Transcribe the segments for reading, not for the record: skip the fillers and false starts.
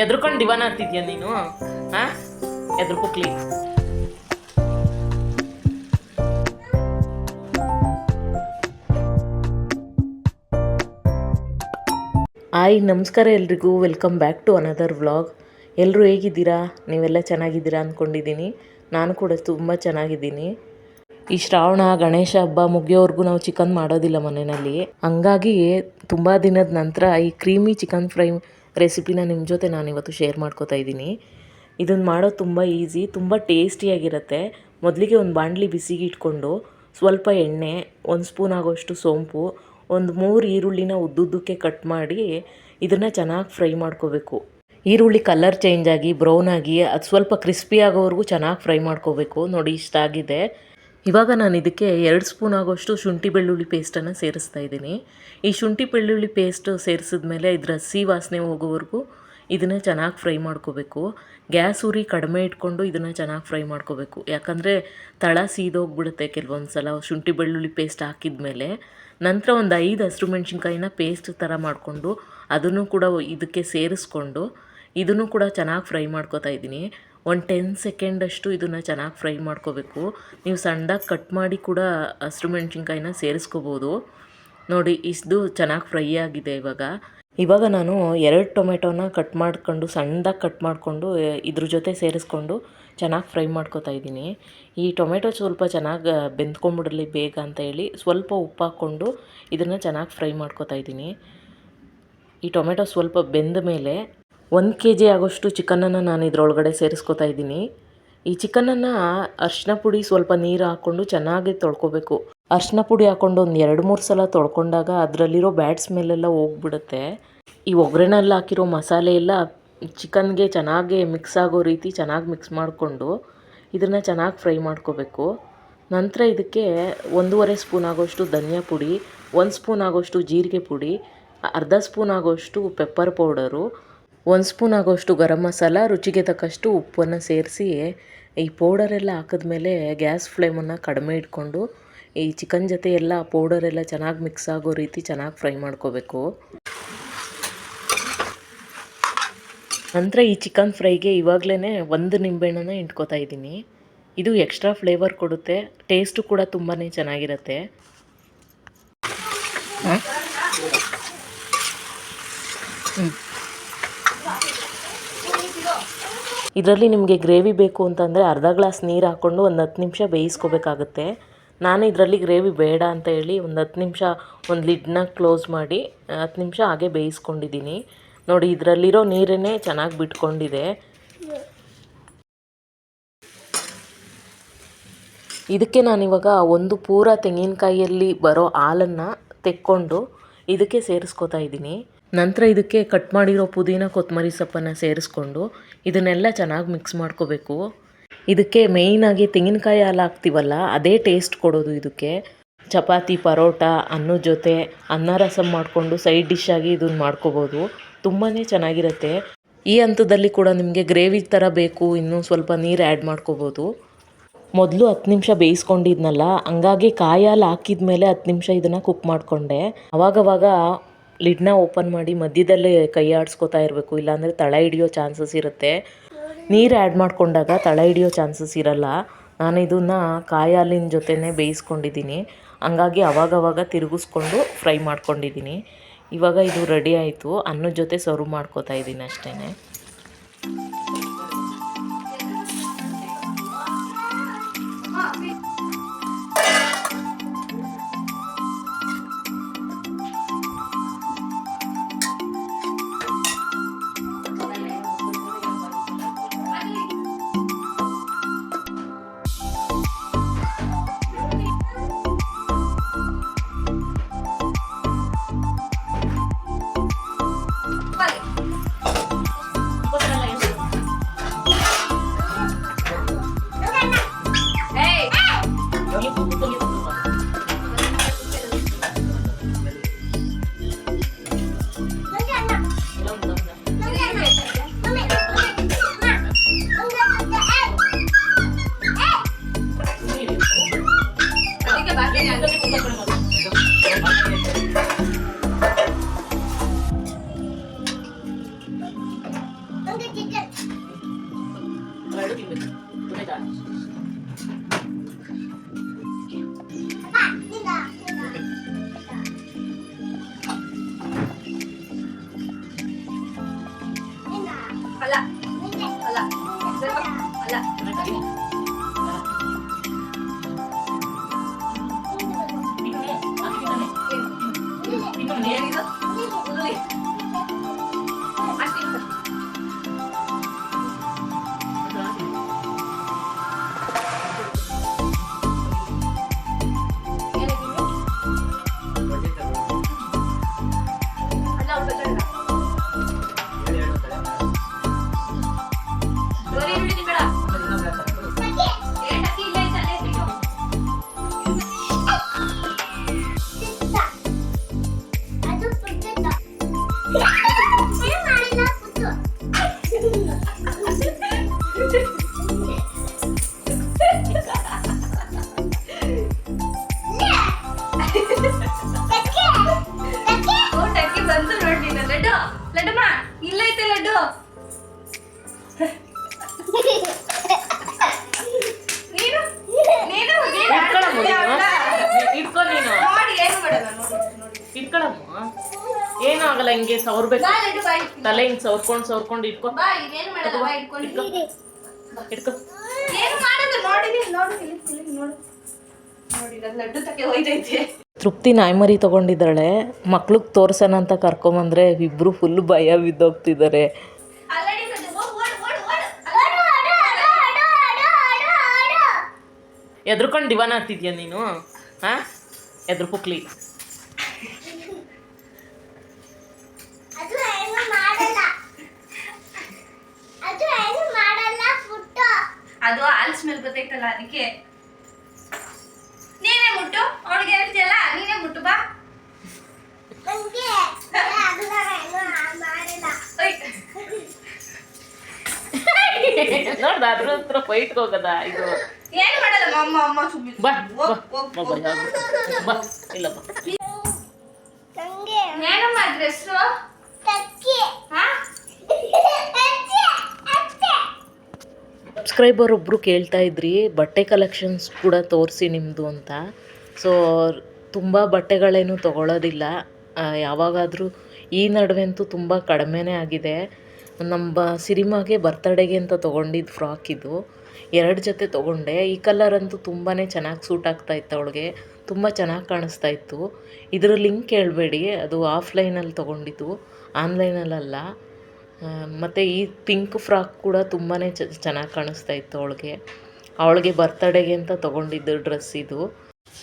ಎದ್ರುಕೊಂಡು ದಿವಾನ ಆಗ್ತಿದ್ಯಾ ನೀನು? ಹಾಂ, ಎದ್ರುಕೋಕ್ಲಿ. ಹಾಯ್, ನಮಸ್ಕಾರ ಎಲ್ರಿಗೂ. Welcome back to another vlog. ಎಲ್ಲರೂ ಹೇಗಿದ್ದೀರಾ? ನೀವೆಲ್ಲ ಚೆನ್ನಾಗಿದ್ದೀರಾ ಅಂದ್ಕೊಂಡಿದ್ದೀನಿ. ನಾನು ಕೂಡ ತುಂಬ ಚೆನ್ನಾಗಿದ್ದೀನಿ. ಈ ಶ್ರಾವಣ ಗಣೇಶ ಹಬ್ಬ ಮುಗಿಯೋವರೆಗೂ ನಾವು ಚಿಕನ್ ಮಾಡೋದಿಲ್ಲ ಮನೆಯಲ್ಲಿ. ಹಂಗಾಗಿ ತುಂಬ ದಿನದ ನಂತರ ಈ ಕ್ರೀಮಿ ಚಿಕನ್ ಫ್ರೈ ರೆಸಿಪಿನ ನಿಮ್ಮ ಜೊತೆ ನಾನಿವತ್ತು ಶೇರ್ ಮಾಡ್ಕೋತಾ ಇದ್ದೀನಿ. ಇದನ್ನು ಮಾಡೋದು ತುಂಬ ಈಸಿ, ತುಂಬ ಟೇಸ್ಟಿಯಾಗಿರುತ್ತೆ. ಮೊದಲಿಗೆ ಒಂದು ಬಾಣಲಿ ಬಿಸಿಗೆ ಇಟ್ಕೊಂಡು ಸ್ವಲ್ಪ ಎಣ್ಣೆ, 1 ಸ್ಪೂನ್ ಆಗೋಷ್ಟು ಸೋಂಪು, ಒಂದು 3 ಈರುಳ್ಳಿನ ಉದ್ದುದ್ದಕ್ಕೆ ಕಟ್ ಮಾಡಿ ಇದನ್ನು ಚೆನ್ನಾಗಿ ಫ್ರೈ ಮಾಡ್ಕೋಬೇಕು. ಈರುಳ್ಳಿ ಕಲರ್ ಚೇಂಜ್ ಆಗಿ ಬ್ರೌನ್ ಆಗಿ ಅದು ಸ್ವಲ್ಪ ಕ್ರಿಸ್ಪಿ ಆಗೋವರೆಗೂ ಚೆನ್ನಾಗಿ ಫ್ರೈ ಮಾಡ್ಕೋಬೇಕು. ನೋಡಿ, ಇಷ್ಟಾಗಿದೆ. ಇವಾಗ ನಾನು ಇದಕ್ಕೆ 2 ಸ್ಪೂನ್ ಆಗೋಷ್ಟು ಶುಂಠಿ ಬೆಳ್ಳುಳ್ಳಿ ಪೇಸ್ಟನ್ನು ಸೇರಿಸ್ತಾ ಇದ್ದೀನಿ. ಈ ಶುಂಠಿ ಬೆಳ್ಳುಳ್ಳಿ ಪೇಸ್ಟ್ ಸೇರಿಸಿದ್ಮೇಲೆ ಇದರ ಹಸಿ ವಾಸನೆ ಹೋಗೋವರೆಗೂ ಇದನ್ನು ಚೆನ್ನಾಗಿ ಫ್ರೈ ಮಾಡ್ಕೋಬೇಕು. ಗ್ಯಾಸ್ ಉರಿ ಕಡಿಮೆ ಇಟ್ಕೊಂಡು ಇದನ್ನು ಚೆನ್ನಾಗಿ ಫ್ರೈ ಮಾಡ್ಕೋಬೇಕು. ಯಾಕಂದರೆ ತಳ ಸೀದೋಗ್ಬಿಡುತ್ತೆ ಕೆಲವೊಂದು ಸಲ ಶುಂಠಿ ಬೆಳ್ಳುಳ್ಳಿ ಪೇಸ್ಟ್ ಹಾಕಿದ್ಮೇಲೆ. ನಂತರ ಒಂದು 5 ಹಸಿರು ಮೆಣಸಿನ್ಕಾಯಿನ ಪೇಸ್ಟ್ ಥರ ಮಾಡಿಕೊಂಡು ಅದನ್ನು ಕೂಡ ಇದಕ್ಕೆ ಸೇರಿಸ್ಕೊಂಡು ಇದನ್ನು ಕೂಡ ಚೆನ್ನಾಗಿ ಫ್ರೈ ಮಾಡ್ಕೋತಾ ಇದ್ದೀನಿ. ಒಂದು 10 ಸೆಕೆಂಡಷ್ಟು ಇದನ್ನು ಚೆನ್ನಾಗಿ ಫ್ರೈ ಮಾಡ್ಕೋಬೇಕು. ನೀವು ಸಣ್ಣದಾಗಿ ಕಟ್ ಮಾಡಿ ಕೂಡ ಹಸಿರು ಮೆಣಸಿನ್ಕಾಯಿನ ಸೇರಿಸ್ಕೋಬೋದು. ನೋಡಿ, ಇಷ್ಟು ಚೆನ್ನಾಗಿ ಫ್ರೈ ಆಗಿದೆ. ಇವಾಗ ನಾನು 2 ಟೊಮೆಟೊನ ಕಟ್ ಮಾಡ್ಕೊಂಡು ಸಣ್ಣದಾಗಿ ಕಟ್ ಮಾಡಿಕೊಂಡು ಇದ್ರ ಜೊತೆ ಸೇರಿಸ್ಕೊಂಡು ಚೆನ್ನಾಗಿ ಫ್ರೈ ಮಾಡ್ಕೋತಾ ಇದ್ದೀನಿ. ಈ ಟೊಮೆಟೊ ಸ್ವಲ್ಪ ಚೆನ್ನಾಗಿ ಬೆಂದ್ಕೊಂಬಿಡಲಿ ಬೇಗ ಅಂತ ಹೇಳಿ ಸ್ವಲ್ಪ ಉಪ್ಪು ಹಾಕ್ಕೊಂಡು ಇದನ್ನು ಚೆನ್ನಾಗಿ ಫ್ರೈ ಮಾಡ್ಕೋತಾ ಇದ್ದೀನಿ. ಈ ಟೊಮೆಟೊ ಸ್ವಲ್ಪ ಬೆಂದ ಮೇಲೆ 1 kg ಆಗೋಷ್ಟು ಚಿಕನನ್ನು ನಾನು ಇದರೊಳಗಡೆ ಸೇರಿಸ್ಕೋತಾ ಇದ್ದೀನಿ. ಈ ಚಿಕನನ್ನು ಅರಿಶಿನ ಪುಡಿ ಸ್ವಲ್ಪ ನೀರು ಹಾಕ್ಕೊಂಡು ಚೆನ್ನಾಗಿ ತೊಳ್ಕೊಬೇಕು. ಅರಿಶಿನ ಪುಡಿ ಹಾಕ್ಕೊಂಡು ಒಂದು 2-3 ಸಲ ತೊಳ್ಕೊಂಡಾಗ ಅದರಲ್ಲಿರೋ ಬ್ಯಾಡ್ ಸ್ಮೆಲ್ಲೆಲ್ಲ ಹೋಗ್ಬಿಡುತ್ತೆ. ಈ ಒಗ್ಗರಣೆಲ್ಲ ಹಾಕಿರೋ ಮಸಾಲೆ ಎಲ್ಲ ಚಿಕನ್ಗೆ ಚೆನ್ನಾಗಿ ಮಿಕ್ಸ್ ಆಗೋ ರೀತಿ ಚೆನ್ನಾಗಿ ಮಿಕ್ಸ್ ಮಾಡಿಕೊಂಡು ಇದನ್ನು ಚೆನ್ನಾಗಿ ಫ್ರೈ ಮಾಡ್ಕೋಬೇಕು. ನಂತರ ಇದಕ್ಕೆ 1.5 ಸ್ಪೂನ್ ಆಗೋಷ್ಟು ಧನಿಯಾ ಪುಡಿ, 1 ಸ್ಪೂನ್ ಆಗೋಷ್ಟು ಜೀರಿಗೆ ಪುಡಿ, ಅರ್ಧ ಸ್ಪೂನ್ ಆಗೋಷ್ಟು ಪೆಪ್ಪರ್ ಪೌಡರು, 1 ಸ್ಪೂನ್ ಆಗೋಷ್ಟು ಗರಂ ಮಸಾಲ, ರುಚಿಗೆ ತಕ್ಕಷ್ಟು ಉಪ್ಪನ್ನು ಸೇರಿಸಿ ಈ ಪೌಡರೆಲ್ಲ ಹಾಕಿದ್ಮೇಲೆ ಗ್ಯಾಸ್ ಫ್ಲೇಮನ್ನು ಕಡಿಮೆ ಇಟ್ಕೊಂಡು ಈ ಚಿಕನ್ ಜೊತೆ ಎಲ್ಲ ಪೌಡರೆಲ್ಲ ಚೆನ್ನಾಗಿ ಮಿಕ್ಸ್ ಆಗೋ ರೀತಿ ಚೆನ್ನಾಗಿ ಫ್ರೈ ಮಾಡ್ಕೋಬೇಕು. ನಂತರ ಈ ಚಿಕನ್ ಫ್ರೈಗೆ ಇವಾಗಲೇ 1 ನಿಂಬೆಹಣ್ಣನ್ನು ಹಿಂಡ್ಕೋತಾ ಇದ್ದೀನಿ. ಇದು ಎಕ್ಸ್ಟ್ರಾ ಫ್ಲೇವರ್ ಕೊಡುತ್ತೆ, ಟೇಸ್ಟು ಕೂಡ ತುಂಬಾ ಚೆನ್ನಾಗಿರುತ್ತೆ. ಇದರಲ್ಲಿ ನಿಮಗೆ ಗ್ರೇವಿ ಬೇಕು ಅಂತಂದರೆ ಅರ್ಧ ಗ್ಲಾಸ್ ನೀರು ಹಾಕ್ಕೊಂಡು ಒಂದು 10 ನಿಮಿಷ ಬೇಯಿಸ್ಕೋಬೇಕಾಗುತ್ತೆ. ನಾನು ಇದರಲ್ಲಿ ಗ್ರೇವಿ ಬೇಡ ಅಂತ ಹೇಳಿ ಒಂದು 10 ನಿಮಿಷ ಒಂದು ಲಿಡ್ನ ಕ್ಲೋಸ್ ಮಾಡಿ 10 ನಿಮಿಷ ಹಾಗೆ ಬೇಯಿಸ್ಕೊಂಡಿದ್ದೀನಿ. ನೋಡಿ, ಇದರಲ್ಲಿರೋ ನೀರನ್ನೇ ಚೆನ್ನಾಗಿ ಬಿಟ್ಕೊಂಡಿದೆ. ಇದಕ್ಕೆ ನಾನಿವಾಗ ಒಂದು ಪೂರ ತೆಂಗಿನಕಾಯಿಯಲ್ಲಿ ಬರೋ ಹಾಲನ್ನು ತೆಕ್ಕೊಂಡು ಇದಕ್ಕೆ ಸೇರಿಸ್ಕೋತಾ ಇದ್ದೀನಿ. ನಂತರ ಇದಕ್ಕೆ ಕಟ್ ಮಾಡಿರೋ ಪುದೀನ ಕೊತ್ತಂಬರಿ ಸೊಪ್ಪನ್ನು ಸೇರಿಸ್ಕೊಂಡು ಇದನ್ನೆಲ್ಲ ಚೆನ್ನಾಗಿ ಮಿಕ್ಸ್ ಮಾಡ್ಕೋಬೇಕು. ಇದಕ್ಕೆ ಮೇಯ್ನಾಗಿ ತೆಂಗಿನಕಾಯಿ ಹಾಲು ಹಾಕ್ತೀವಲ್ಲ ಅದೇ ಟೇಸ್ಟ್ ಕೊಡೋದು. ಇದಕ್ಕೆ ಚಪಾತಿ, ಪರೋಟ, ಅನ್ನದ ಜೊತೆ ಅನ್ನ ರಸಮ್ ಮಾಡಿಕೊಂಡು ಸೈಡ್ ಡಿಶ್ ಆಗಿ ಇದನ್ನು ಮಾಡ್ಕೋಬೋದು. ತುಂಬಾ ಚೆನ್ನಾಗಿರುತ್ತೆ. ಈ ಹಂತದಲ್ಲಿ ಕೂಡ ನಿಮಗೆ ಗ್ರೇವಿ ಥರ ಬೇಕು, ಇನ್ನೂ ಸ್ವಲ್ಪ ನೀರು ಆ್ಯಡ್ ಮಾಡ್ಕೋಬೋದು. ಮೊದಲು 10 ನಿಮಿಷ ಬೇಯಿಸ್ಕೊಂಡಿದ್ನಲ್ಲ, ಹಂಗಾಗಿ ಕಾಯಿ ಹಾಲು ಹಾಕಿದ ಮೇಲೆ 10 ನಿಮಿಷ ಇದನ್ನು ಕುಕ್ ಮಾಡಿಕೊಂಡೆ. ಅವಾಗವಾಗ ಲಿಡ್ನ ಓಪನ್ ಮಾಡಿ ಮಧ್ಯದಲ್ಲೇ ಕೈ ಆಡಿಸ್ಕೋತಾ ಇರಬೇಕು, ಇಲ್ಲಾಂದರೆ ತಳ ಹಿಡಿಯೋ ಚಾನ್ಸಸ್ ಇರುತ್ತೆ. ನೀರು ಆ್ಯಡ್ ಮಾಡಿಕೊಂಡಾಗ ತಳ ಹಿಡಿಯೋ ಚಾನ್ಸಸ್ ಇರಲ್ಲ. ನಾನು ಇದನ್ನು ಕಾಯಿ ಹಾಲಿನ ಜೊತೆನೇ ಬೇಯಿಸ್ಕೊಂಡಿದ್ದೀನಿ, ಹಂಗಾಗಿ ಅವಾಗವಾಗ ತಿರುಗಿಸ್ಕೊಂಡು ಫ್ರೈ ಮಾಡ್ಕೊಂಡಿದ್ದೀನಿ. ಇವಾಗ ಇದು ರೆಡಿ ಆಯಿತು. ಅನ್ನದ ಜೊತೆ ಸರ್ವ್ ಮಾಡ್ಕೋತಾ ಇದ್ದೀನಿ ಅಷ್ಟೇ. ಅಲ್ಲ ಅಲ್ಲ ಅಲ್ಲ ಏನಿದು ಅಷ್ಟೇ ಬಂತು ನೋಡಿ ಲಡ್ಡು ಲಡ್ಡಮ್ಮ ಇಲ್ಲೈತೆ ಲಡ್ಡು ನೀನು ನೀನು ಇಟ್ಕೊ ನೀನು ನೋಡಿ ಏನು ಮಾಡಲ್ಲ ನೋಡಿ ನೋಡಿ ಇಟ್ಕೊಳಮ್ಮ ಏನೂ ಆಗಲ್ಲ ಹಿಂಗೆ ಸವರ್ಬೇಕು ಬಾ ಲಡ್ಡು ಬಾ ಇಟ್ಕೊ. ತಲೆ ಹಿಂಗೆ ಸವರ್ಕೊಂಡು ಇಟ್ಕೊ ಬಾ ಇದೇನು ಮಾಡಲ್ಲ ಬಾ ಇಟ್ಕೊಂಡು ಇಟ್ಕೊ ಏನು ಮಾಡೋದು ನೋಡಿದೀನಿ ನೋಡು ಇಲ್ಲಿ ನೋಡು ನೋಡಿ ಲಡ್ಡು ತಕ್ಕೆ ಹೋಯ್ತೈತೆ ತೃಪ್ತಿ ನಾಯ್ಮರಿ ತೊಗೊಂಡಿದ್ದಾಳೆ ಮಕ್ಳಿಗೆ ತೋರ್ಸೋಣ ಅಂತ ಕರ್ಕೊಂಬಂದ್ರೆ ಇಬ್ಬರು ಫುಲ್ ಭಯ ಬಿದ್ದೋಗ್ತಿದ್ದಾರೆ. ಅಲ್ಲಡಿ ಲಡ್ಡು ಎದ್ರುಕೊಂಡು ದಿವಾನ ಆಗ್ತಿದ್ಯಾ ನೀನು? ಹಾಂ ಎದ್ರು ಪುಕ್ಲಿ ಅದು ಹಾಲ್ ಸ್ಮೆಲ್ ಗೊತ್ತೈತಲ್ಲ ಅದಕ್ಕೆ ನೀನೇ ಮುಟ್ಟು ಅವಳಿಗೆ ಹೇಳ್ತಿಯಲ್ಲ ನೀನೇ ಮುಟ್ಟು ಬಾ ನೋಡ್ದ ಅದ್ರ ಹತ್ರ ಫೈಟ್ಗೆ ಹೋಗದ ಇದು ಏನ್ ಮಾಡಲ್ಲ ಅಮ್ಮ ಅಮ್ಮ ಸುಮ್ಮನೆ ಬಾ ಬಾ ಇಲ್ಲ ಬಾ ಏನಮ್ಮ ಡ್ರೆಸ್ಸು ಸಬ್ಸ್ಕ್ರೈಬರ್ ಒಬ್ಬರು ಕೇಳ್ತಾ ಇದ್ರಿ ಬಟ್ಟೆ ಕಲೆಕ್ಷನ್ಸ್ ಕೂಡ ತೋರಿಸಿ ನಿಮ್ಮದು ಅಂತ. ಸೊ ತುಂಬ ಬಟ್ಟೆಗಳೇನು ತೊಗೊಳೋದಿಲ್ಲ, ಯಾವಾಗಾದರೂ ಈ ನಡುವೆಂತೂ ತುಂಬ ಕಡಿಮೆನೇ ಆಗಿದೆ. ನಮ್ಮ ಸಿರಿಮಾಗೆ ಬರ್ತಡೇಗೆ ಅಂತ ತೊಗೊಂಡಿದ್ದು ಫ್ರಾಕ್ ಇದು 2 ಜೊತೆ ತೊಗೊಂಡೆ. ಈ ಕಲರ್ ಅಂತೂ ತುಂಬಾ ಚೆನ್ನಾಗಿ ಸೂಟ್ ಆಗ್ತಾಯಿತ್ತು ಅವಳಿಗೆ, ತುಂಬ ಚೆನ್ನಾಗಿ ಕಾಣಿಸ್ತಾ ಇತ್ತು. ಇದರ ಲಿಂಕ್ ಕೇಳಬೇಡಿ, ಅದು ಆಫ್ಲೈನಲ್ಲಿ ತೊಗೊಂಡಿದ್ದು ಆನ್ಲೈನಲ್ಲ. ಮತ್ತು ಈ ಪಿಂಕ್ ಫ್ರಾಕ್ ಕೂಡ ತುಂಬಾ ಚೆನ್ನಾಗಿ ಕಾಣಿಸ್ತಾ ಇತ್ತು ಅವಳಿಗೆ ಬರ್ತಡೇಗೆ ಅಂತ ತೊಗೊಂಡಿದ್ದು ಡ್ರೆಸ್ ಇದು.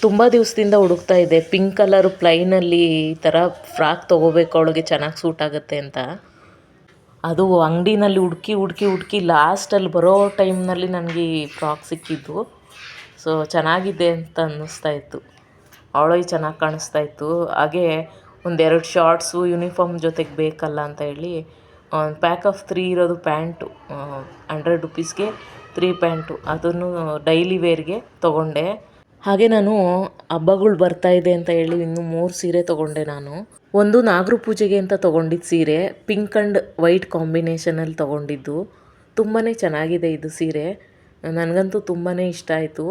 ತುಂಬ ದಿವಸದಿಂದ ಹುಡುಕ್ತಾ ಇದೆ ಪಿಂಕ್ ಕಲರು ಪ್ಲೈನಲ್ಲಿ ಈ ಥರ ಫ್ರಾಕ್ ತೊಗೋಬೇಕು ಅವಳಿಗೆ ಚೆನ್ನಾಗಿ ಸೂಟ್ ಆಗುತ್ತೆ ಅಂತ. ಅದು ಅಂಗಡಿನಲ್ಲಿ ಹುಡುಕಿ ಲಾಸ್ಟಲ್ಲಿ ಬರೋ ಟೈಮ್ನಲ್ಲಿ ನನಗೆ ಈ ಫ್ರಾಕ್ ಸಿಕ್ಕಿದ್ದು. ಸೊ ಚೆನ್ನಾಗಿದೆ ಅಂತ ಅನ್ನಿಸ್ತಾ ಇತ್ತು, ಅವಳಿಗೆ ಚೆನ್ನಾಗಿ ಕಾಣಿಸ್ತಾ ಇತ್ತು. ಹಾಗೆ 1-2 ಶಾರ್ಟ್ಸು ಯೂನಿಫಾರ್ಮ್ ಜೊತೆಗೆ ಬೇಕಲ್ಲ ಅಂತ ಹೇಳಿ ಒಂದು ಪ್ಯಾಕ್ ಆಫ್ 3 ಇರೋದು ಪ್ಯಾಂಟು 100 ರುಪೀಸ್ಗೆ 3 ಪ್ಯಾಂಟು, ಅದನ್ನು ಡೈಲಿ ವೇರ್ಗೆ ತೊಗೊಂಡೆ. ಹಾಗೆ ನಾನು ಹಬ್ಬಗಳು ಬರ್ತಾಯಿದೆ ಅಂತ ಹೇಳಿ ಇನ್ನೂ 3 ಸೀರೆ ತೊಗೊಂಡೆ ನಾನು. ಒಂದು ನಾಗರ ಪೂಜೆಗೆ ಅಂತ ತೊಗೊಂಡಿದ್ದು ಸೀರೆ, ಪಿಂಕ್ ಆ್ಯಂಡ್ ವೈಟ್ ಕಾಂಬಿನೇಷನಲ್ಲಿ ತೊಗೊಂಡಿದ್ದು. ತುಂಬಾ ಚೆನ್ನಾಗಿದೆ ಇದು ಸೀರೆ, ನನಗಂತೂ ತುಂಬಾ ಇಷ್ಟ ಆಯಿತು.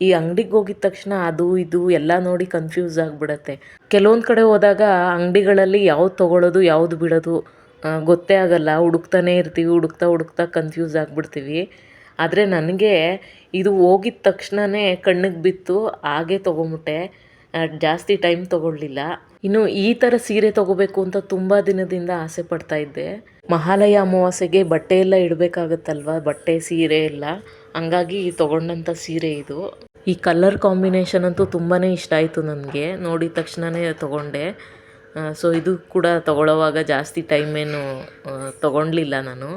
ಈ ಅಂಗಡಿಗೆ ಹೋಗಿದ ತಕ್ಷಣ ಅದು ಇದು ಎಲ್ಲ ನೋಡಿ ಕನ್ಫ್ಯೂಸ್ ಆಗಿಬಿಡತ್ತೆ. ಕೆಲವೊಂದು ಕಡೆ ಹೋದಾಗ ಅಂಗಡಿಗಳಲ್ಲಿ ಯಾವ್ದು ತೊಗೊಳ್ಳೋದು ಯಾವುದು ಬಿಡೋದು ಗೊತ್ತೇ ಆಗಲ್ಲ, ಹುಡುಕ್ತಾನೇ ಇರ್ತೀವಿ, ಹುಡುಕ್ತಾ ಕನ್ಫ್ಯೂಸ್ ಆಗಿಬಿಡ್ತೀವಿ. ಆದರೆ ನನಗೆ ಇದು ಹೋಗಿದ ತಕ್ಷಣವೇ ಕಣ್ಣಿಗೆ ಬಿತ್ತು, ಹಾಗೆ ತೊಗೊಂಬಿಟ್ಟೆ, ಜಾಸ್ತಿ ಟೈಮ್ ತೊಗೊಳ್ಳಿಲ್ಲ. ಇನ್ನು ಈ ಥರ ಸೀರೆ ತೊಗೋಬೇಕು ಅಂತ ತುಂಬ ದಿನದಿಂದ ಆಸೆ ಪಡ್ತಾ ಇದ್ದೆ. ಮಹಾಲಯ ಅಮಾವಾಸ್ಯೆಗೆ ಬಟ್ಟೆ ಎಲ್ಲ ಇಡಬೇಕಾಗತ್ತಲ್ವ, ಬಟ್ಟೆ ಸೀರೆ ಎಲ್ಲ, ಹಂಗಾಗಿ ತೊಗೊಂಡಂಥ ಸೀರೆ ಇದು. ಈ ಕಲರ್ ಕಾಂಬಿನೇಷನ್ ಅಂತೂ ತುಂಬಾ ಇಷ್ಟ ಆಯಿತು ನನಗೆ, ನೋಡಿದ ತಕ್ಷಣವೇ ತೊಗೊಂಡೆ. ಸೊ ಇದು ಕೂಡ ತೊಗೊಳ್ಳೋವಾಗ ಜಾಸ್ತಿ ಟೈಮೇನು ತೊಗೊಳ್ಲಿಲ್ಲ ನಾನು.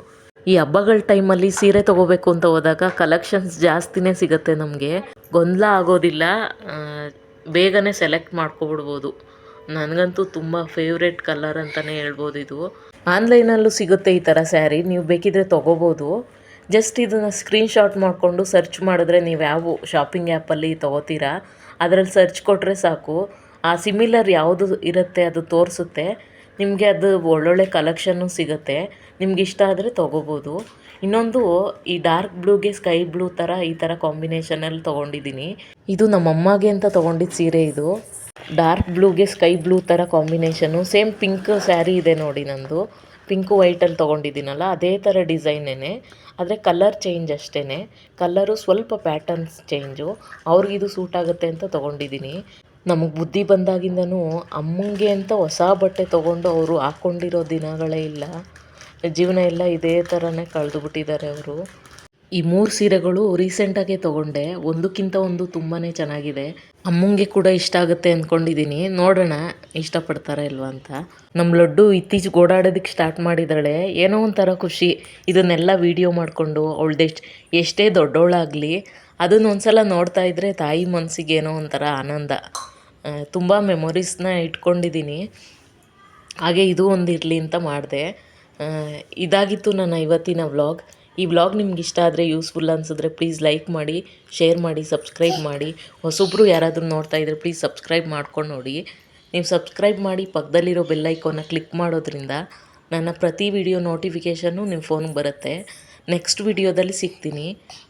ಈ ಹಬ್ಬಗಳ ಟೈಮಲ್ಲಿ ಸೀರೆ ತೊಗೋಬೇಕು ಅಂತ ಹೋದಾಗ ಕಲೆಕ್ಷನ್ಸ್ ಜಾಸ್ತಿನೇ ಸಿಗುತ್ತೆ ನಮಗೆ, ಗೊಂದಲ ಆಗೋದಿಲ್ಲ, ಬೇಗನೆ ಸೆಲೆಕ್ಟ್ ಮಾಡ್ಕೊಬಿಡ್ಬೋದು. ನನಗಂತೂ ತುಂಬ ಫೇವ್ರೆಟ್ ಕಲರ್ ಅಂತಲೇ ಹೇಳ್ಬೋದು ಇದು. ಆನ್ಲೈನಲ್ಲೂ ಸಿಗುತ್ತೆ ಈ ಥರ ಸ್ಯಾರಿ, ನೀವು ಬೇಕಿದ್ರೆ ತೊಗೋಬೋದು. ಜಸ್ಟ್ ಇದನ್ನು ಸ್ಕ್ರೀನ್ಶಾಟ್ ಮಾಡಿಕೊಂಡು ಸರ್ಚ್ ಮಾಡಿದ್ರೆ ನೀವು ಯಾವ ಶಾಪಿಂಗ್ ಆ್ಯಪಲ್ಲಿ ತೊಗೋತೀರಾ ಅದರಲ್ಲಿ ಸರ್ಚ್ ಕೊಟ್ಟರೆ ಸಾಕು, ಆ ಸಿಮಿಲರ್ ಯಾವುದು ಇರುತ್ತೆ ಅದು ತೋರಿಸುತ್ತೆ. ನಿಮಗೆ ಅದು ಒಳ್ಳೊಳ್ಳೆ ಕಲೆಕ್ಷನ್ನು ಸಿಗುತ್ತೆ. ನಿಮ್ಗೆ ಇಷ್ಟ ಆದರೆ ತೊಗೋಬೋದು. ಇನ್ನೊಂದು ಈ ಡಾರ್ಕ್ ಬ್ಲೂಗೆ ಸ್ಕೈ ಬ್ಲೂ ಥರ ಈ ಥರ ಕಾಂಬಿನೇಷನಲ್ಲಿ ತೊಗೊಂಡಿದ್ದೀನಿ. ಇದು ನಮ್ಮಮ್ಮಗೆ ಅಂತ ತೊಗೊಂಡಿದ್ದು ಸೀರೆ ಇದು. ಡಾರ್ಕ್ ಬ್ಲೂಗೆ ಸ್ಕೈ ಬ್ಲೂ ಥರ ಕಾಂಬಿನೇಷನು. ಸೇಮ್ ಪಿಂಕ್ ಸ್ಯಾರಿ ಇದೆ ನೋಡಿ ನಂದು. ಪಿಂಕು ವೈಟಲ್ಲಿ ತೊಗೊಂಡಿದ್ದೀನಲ್ಲ ಅದೇ ಥರ ಡಿಸೈನೇ, ಆದರೆ ಕಲರ್ ಚೇಂಜ್ ಅಷ್ಟೇ. ಕಲರು ಸ್ವಲ್ಪ ಪ್ಯಾಟರ್ನ್ಸ್ ಚೇಂಜು. ಅವ್ರಿಗಿದು ಸೂಟ್ ಆಗುತ್ತೆ ಅಂತ ತೊಗೊಂಡಿದ್ದೀನಿ. ನಮಗೆ ಬುದ್ಧಿ ಬಂದಾಗಿಂದನೂ ಅಮ್ಮಂಗೆ ಅಂತ ಹೊಸ ಬಟ್ಟೆ ತೊಗೊಂಡು ಅವರು ಹಾಕ್ಕೊಂಡಿರೋ ದಿನಗಳೇ ಇಲ್ಲ. ಜೀವನ ಎಲ್ಲ ಇದೇ ಥರನೇ ಕಳೆದು ಬಿಟ್ಟಿದ್ದಾರೆ ಅವರು. ಈ 3 ಸೀರೆಗಳು ರೀಸೆಂಟಾಗೆ ತೊಗೊಂಡೆ. ಒಂದಕ್ಕಿಂತ ಒಂದು ತುಂಬಾ ಚೆನ್ನಾಗಿದೆ. ಅಮ್ಮಂಗೆ ಕೂಡ ಇಷ್ಟ ಆಗುತ್ತೆ ಅಂದ್ಕೊಂಡಿದ್ದೀನಿ. ನೋಡೋಣ ಇಷ್ಟಪಡ್ತಾರೆ ಇಲ್ವಾ ಅಂತ. ನಮ್ಮ ಲಡ್ಡು ಇತ್ತೀಚೆಗೆ ಓಡಾಡೋದಕ್ಕೆ ಸ್ಟಾರ್ಟ್ ಮಾಡಿದ್ದಾಳೆ. ಏನೋ ಒಂಥರ ಖುಷಿ. ಇದನ್ನೆಲ್ಲ ವೀಡಿಯೋ ಮಾಡಿಕೊಂಡು ಎಷ್ಟೇ ದೊಡ್ಡವಳಾಗಲಿ ಅದನ್ನೊಂದು ಸಲ ನೋಡ್ತಾ ಇದ್ದರೆ ತಾಯಿ ಮನಸ್ಸಿಗೆ ಏನೋ ಒಂಥರ ಆನಂದ. ತುಂಬ ಮೆಮೊರೀಸ್ನ ಇಟ್ಕೊಂಡಿದ್ದೀನಿ. ಹಾಗೆ ಇದು ಒಂದು ಇರಲಿ ಅಂತ ಮಾಡಿದೆ. ಇದಾಗಿತ್ತು ನನ್ನ ಇವತ್ತಿನ ವ್ಲಾಗ್. ಈ ವ್ಲಾಗ್ ನಿಮ್ಗೆ ಇಷ್ಟ ಆದರೆ, ಯೂಸ್ಫುಲ್ ಅನಿಸಿದ್ರೆ ಪ್ಲೀಸ್ ಲೈಕ್ ಮಾಡಿ, ಶೇರ್ ಮಾಡಿ, ಸಬ್ಸ್ಕ್ರೈಬ್ ಮಾಡಿ. ಹೊಸೊಬ್ಬರು ಯಾರಾದರೂ ನೋಡ್ತಾ ಇದ್ದರೆ ಪ್ಲೀಸ್ ಸಬ್ಸ್ಕ್ರೈಬ್ ಮಾಡ್ಕೊಂಡು ನೋಡಿ. ನೀವು ಸಬ್ಸ್ಕ್ರೈಬ್ ಮಾಡಿ ಪಕ್ಕದಲ್ಲಿರೋ ಬೆಲ್ ಐಕಾನ್ನ ಕ್ಲಿಕ್ ಮಾಡೋದ್ರಿಂದ ನನ್ನ ಪ್ರತಿ ವಿಡಿಯೋ ನೋಟಿಫಿಕೇಷನ್ನು ನಿಮ್ಮ ಫೋನ್ಗೆ ಬರುತ್ತೆ. ನೆಕ್ಸ್ಟ್ ವಿಡಿಯೋದಲ್ಲಿ ಸಿಗ್ತೀನಿ.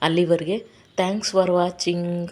ಅಲ್ಲಿವರೆಗೆ ಥ್ಯಾಂಕ್ಸ್ ಫಾರ್ ವಾಚಿಂಗ್.